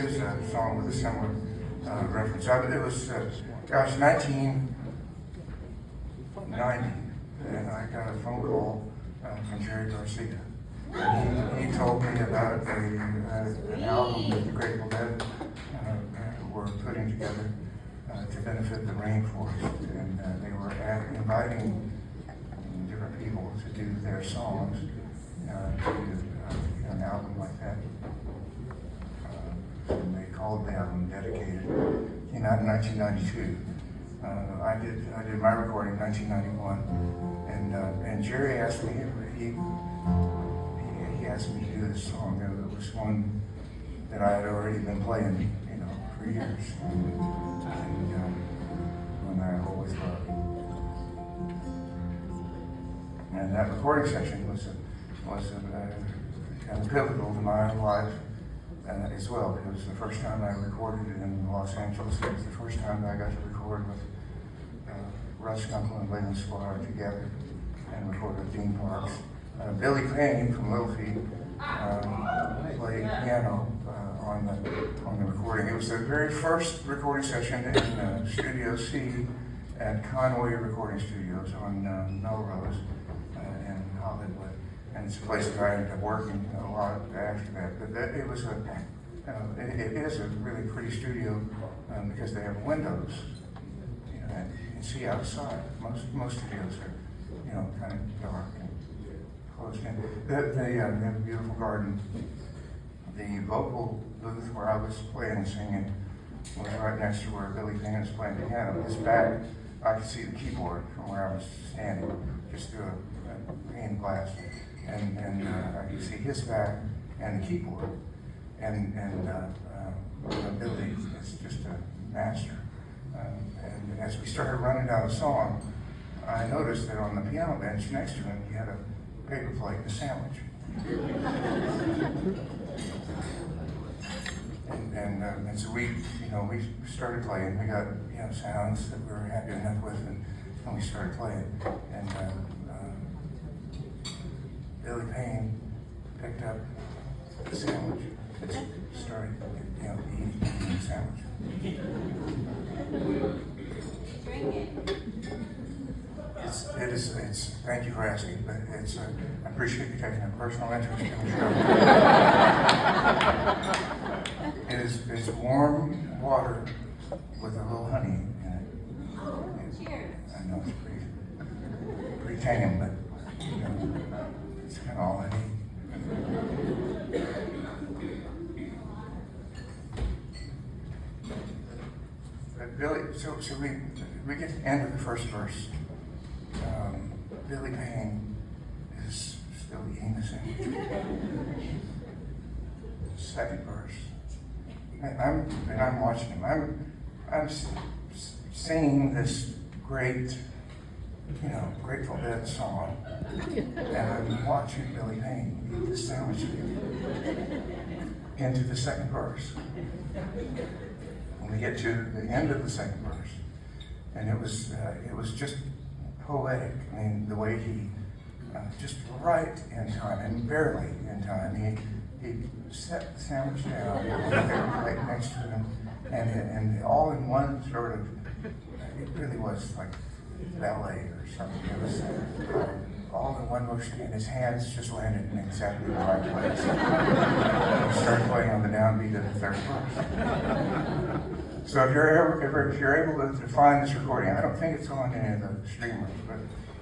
his song with a similar reference. It was, 1990, and I got a phone call from Jerry Garcia. He told me about an album that the Grateful Dead were putting together to benefit the rainforest, and they were inviting different people to do their songs to an album like that. And they called the album Dedicated. Came out in 1992. I did my recording in 1991, and Jerry asked me he asked me to do this song. It was one that I had already been playing, for years, and one I always loved. And that recording session was kind of pivotal to my life as well. It was the first time I recorded in Los Angeles. It was the first time I got to record with Russ Kunkel and Leyland Sklar together and record with Dean Parks. Billy Payne from Little Feat played piano on the recording. It was the very first recording session in Studio C at Conway Recording Studios on Melrose in Hollywood. And it's a place that I ended up working a lot after that. But it is a really pretty studio because they have windows. And you can see outside. Most studios are, kind of dark and closed in. They have a beautiful garden. The vocal booth where I was playing and singing was right next to where Billy Payne was playing piano. His back, I could see the keyboard from where I was standing, just through a pane glass. And I could see his back and the keyboard. And Billy is just a master. And as we started running down the song, I noticed that on the piano bench next to him, he had a paper plate and a sandwich. And so we started playing. We got sounds that we were happy enough with, and we started playing. And Billy Payne picked up the sandwich and started, eating the sandwich. It's thank you for asking, but I appreciate you taking a personal interest in the show. It's warm water with a little honey in it. Cheers. I know it's pretty tame, but it's kind of all I need. Billy, so we get to the end of the first verse. Billy Payne is still eating the sandwich. Second verse, and I'm watching him. I'm singing this great, Grateful Dead song, and I'm watching Billy Payne eat the sandwich into the second verse. When we get to the end of the second verse, and it was just poetic. I mean, the way he just right in time, and barely in time, he set the sandwich down right next to him, and all in one sort of, it really was like ballet or something. It was all in one motion, and his hands just landed in exactly the right place. And he started playing on the downbeat of the third verse. So if you're able to find this recording, I don't think it's on any of the streamers,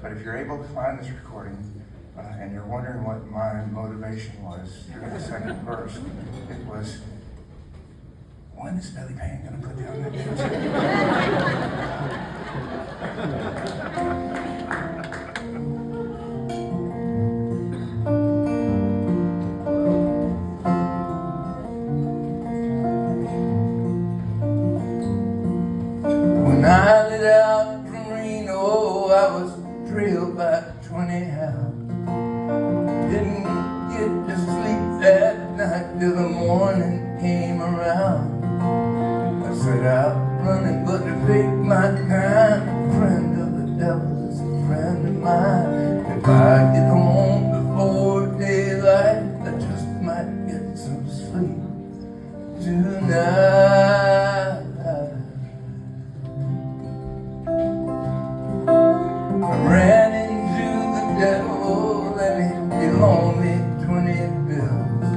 but if you're able to find this recording, and you're wondering what my motivation was during the second verse, it was, when is Billy Payne going to put down that music? When I lit out from Reno, I was trailed by 20 hounds. Didn't get to sleep that night till the morning came around. I set out running, but to pick my kind. A friend of the devil is a friend of mine. If I get home before daylight, I just might get some sleep. tonight. I ran into the devil and he loaned me 20 bills.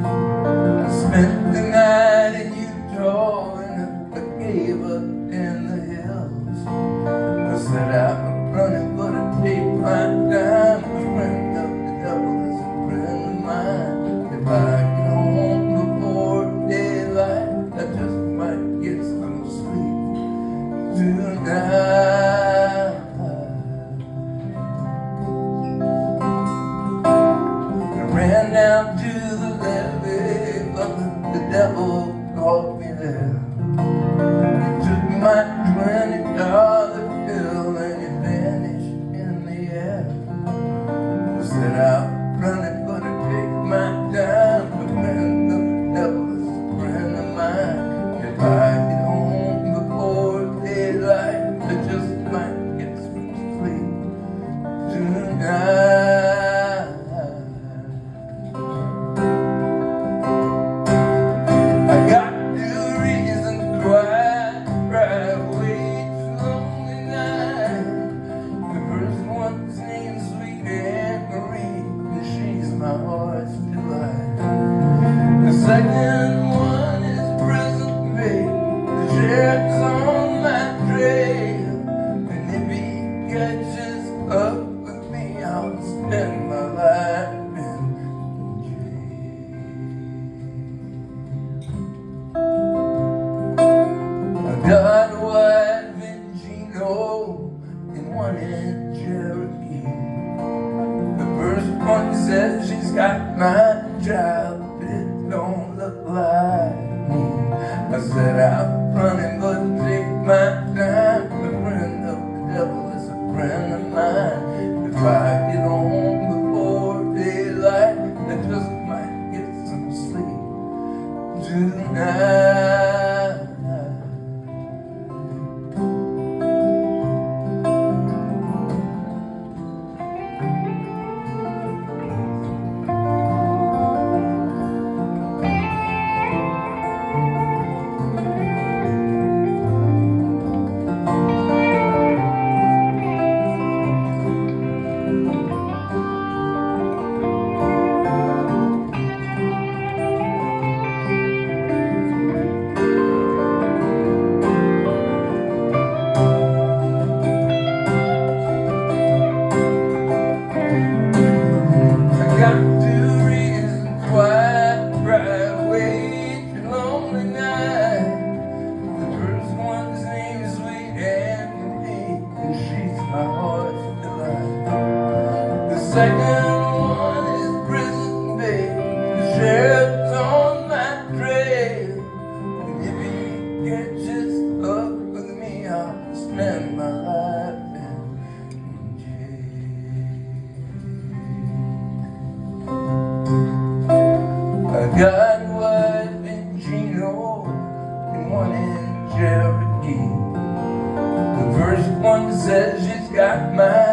I spent the night in Utah and I gave up in the hills. I said I'm running but I take my time. A friend of the devil is a friend of mine. If I get home before daylight, I just might get some sleep tonight. I ran down to the levee, but the devil caught me there. He took my $20 bill and it vanished in the air. I said I'm running but I take my time. A friend of the devil is a friend of mine. If I get home before daylight, I just might get some sleep tonight. I got two reasons why I cry away each lonely night. The first one's named Sweet Aunt Marie, and she's my heart's delight. The second one is Prison Bay. The sheriff's on my trail, and if he catches up with me, I'll spend my life in jail. I got a wife in Chino and one in Cherokee. The first one says she's got my child, but it don't look like me. I said I'm running but take my time. A friend of the devil is a friend of mine. If I get home before daylight, I just might get some sleep tonight. I got two reasons why I cry away each lonely night. The first one's named Sweet Aunt Marie, and she's my heart's delight. The second one is Prison Bay. The sheriff's on my trail, and if he catches up with me, I'll spend my life in jail. I got a wife in Chino and one in Cherokee. The first one says she's got my